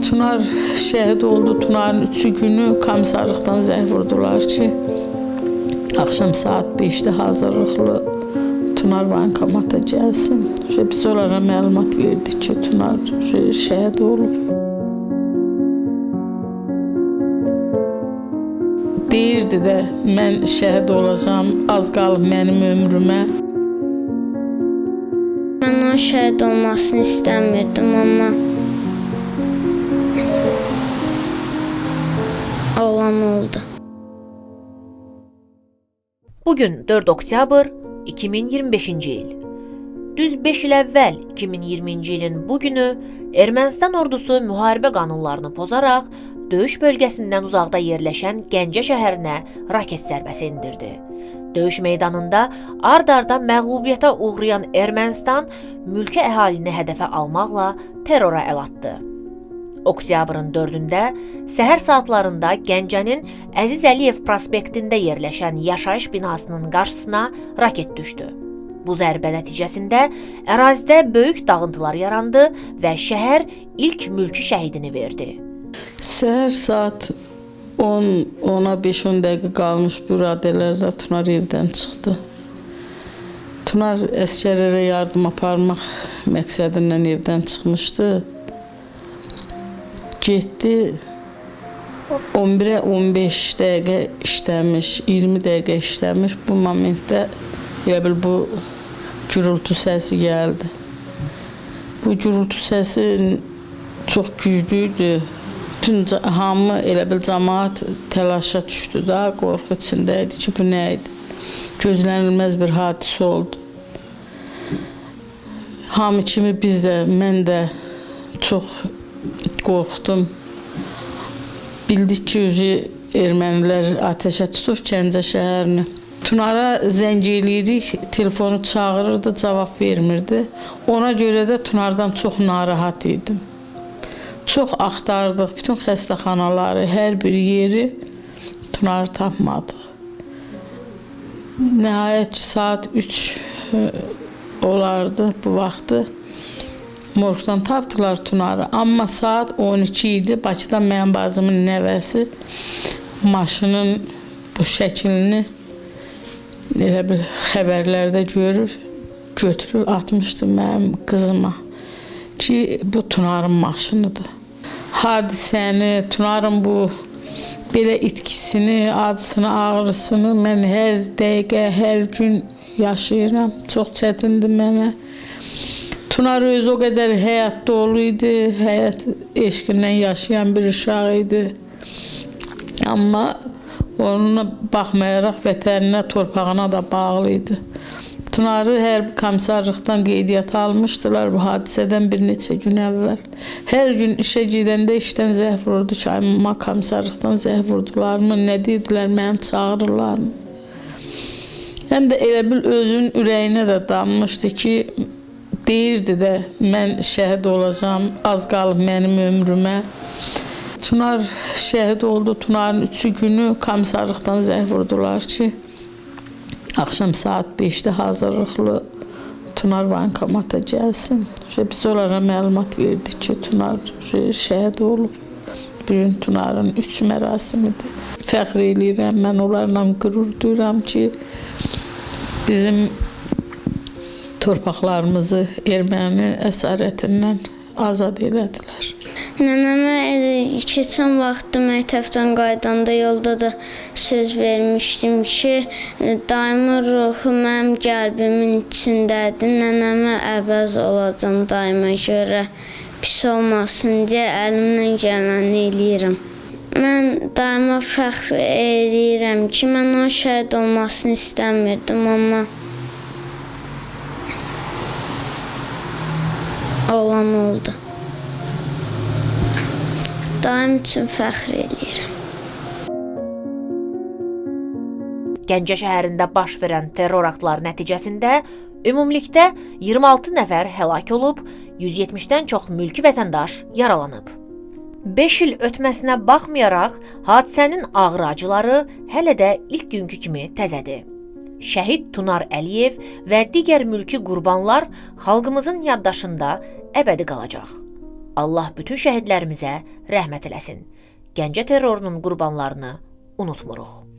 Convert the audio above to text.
Tunar şəhid oldu. Tunarın 3 günü komissarlıqdan zəng vurdular ki, axşam saat 5-də hazırlıqlı Tunar bankomata gəlsin. Biz onlara məlumat verdik ki, Tunar şəhid olub. Deyirdi də, mən şəhid olacağım, az qalıb mənim ömrümə. Mən onun şəhid olmasını istəmirdim, amma olan oldu. Bugün 4 oktyabr 2025-ci il. Düz 5 il əvvəl 2020-ci ilin bu günü Ermənistan ordusu müharibə qanunlarını pozaraq döyüş bölgəsindən uzaqda yerləşən Gəncə şəhərinə raket zərbəsi endirdi. Döyüş meydanında ard-arda məğlubiyyətə uğrayan Ermənistan mülki əhalini hədəfə almaqla terrora əl atdı. Oktyabrın 4-də səhər saatlarında Gəncənin Əziz Əliyev prospektində yerləşən yaşayış binasının qarşısına raket düşdü. Bu zərbə nəticəsində ərazidə böyük dağıntılar yarandı və şəhər ilk mülki şəhidini verdi. Səhər saat 10-a 5-10 dəqiqə qalmış bu radələrdə Tunar evdən çıxdı. Tunar əsgərlərə yardım aparmaq məqsədindən evdən çıxmışdı. Getdi, 11-ə 15 dəqiqə işləmiş, 20 dəqiqə işləmiş. Bu momentdə elə bil bu gürültü səsi gəldi. Bu gürültü səsi çox güclüydü. Bütün hamı elə bil cəmaət təlaşa düşdü da, qorxu içində idi ki, bu nə idi? Gözlənilməz bir hadisə oldu. Hamı kimi biz də, mən də çox qorxdum. Bildik ki, ermənilər ateşə tutub Gəncə şəhərini. Tunara zəng eləyirik, telefonu çağırırdı, cavab vermirdi. Ona görə də Tunardan çox narahat idim. Çox axtardıq, bütün xəstəxanaları, hər bir yeri Tunarı tapmadıq. Nəhayət ki, saat 3 olardı bu vaxtı. Morqdan tapdılar Tunarı. Amma saat 12 idi. Bakıda mənim bacımın nəvəsi maşının bu şəklini elə bir xəbərlərdə görüb, götürüb atmışdı mənim qızıma ki, bu Tunarın maşınıdır. Hadisəni, Tunarın bu belə itkisini, acısını, ağrısını mən hər dəqiqə, hər gün yaşayıram. Çox çətindir mənə. Tunar özü o qədər həyat dolu idi, həyat eşqindən yaşayan bir uşaq idi. Amma onunla baxmayaraq vətəninə, torpağına da bağlı idi. Tunarı hərbi komissarlıqdan qeydiyyata almışdılar bu hadisədən bir neçə gün əvvəl. Hər gün işə gedəndə işdən zəng vurdu ki, amma komissarlıqdan zəng vurdularmı, nə dedilər, məni çağırırlarmı? Həm də elə bil özünün ürəyinə də dammışdı ki, deyirdi də, mən şəhid olacağım, az qalıb mənim ömrümə. Tunar şəhid oldu. Tunarın 3 günü komissarlıqdan zəng vurdular ki, axşam saat 5-də hazırlıqlı Tunar bankomata gəlsin. Biz onlara məlumat verdik ki, Tunar şəhid olub. Bugün Tunarın 3 mərasimidir. Fəxr eləyirəm, mən onlarla qürur duyuram ki, bizim torpaqlarımızı erməni əsarətindən azad elədilər. Nənəmə keçən vaxtı məktəbdən qaydanda yolda da söz vermişdim ki, daimın ruhu mənim qəlbimin içindədir. Nənəmə əvəz olacam daima görə, pis olmasın deyə əlimdən gələni eləyirəm. Mən daima fəxr eləyirəm ki, mən onun şəhid olmasını istəmirdim, amma olan oldu. Daim üçün fəxr eləyirəm. Gəncə şəhərində baş verən terror aktları nəticəsində ümumilikdə 26 nəfər həlak olub, 170-dən çox mülki vətəndaş yaralanıb. 5 il ötməsinə baxmayaraq, hadisənin ağır acıları hələ də ilk günkü kimi təzədir. Şəhid Tunar Əliyev və digər mülki qurbanlar xalqımızın yaddaşında əbədi qalacaq. Allah bütün şəhidlərimizə rəhmət eləsin. Gəncə terrorunun qurbanlarını unutmuruq.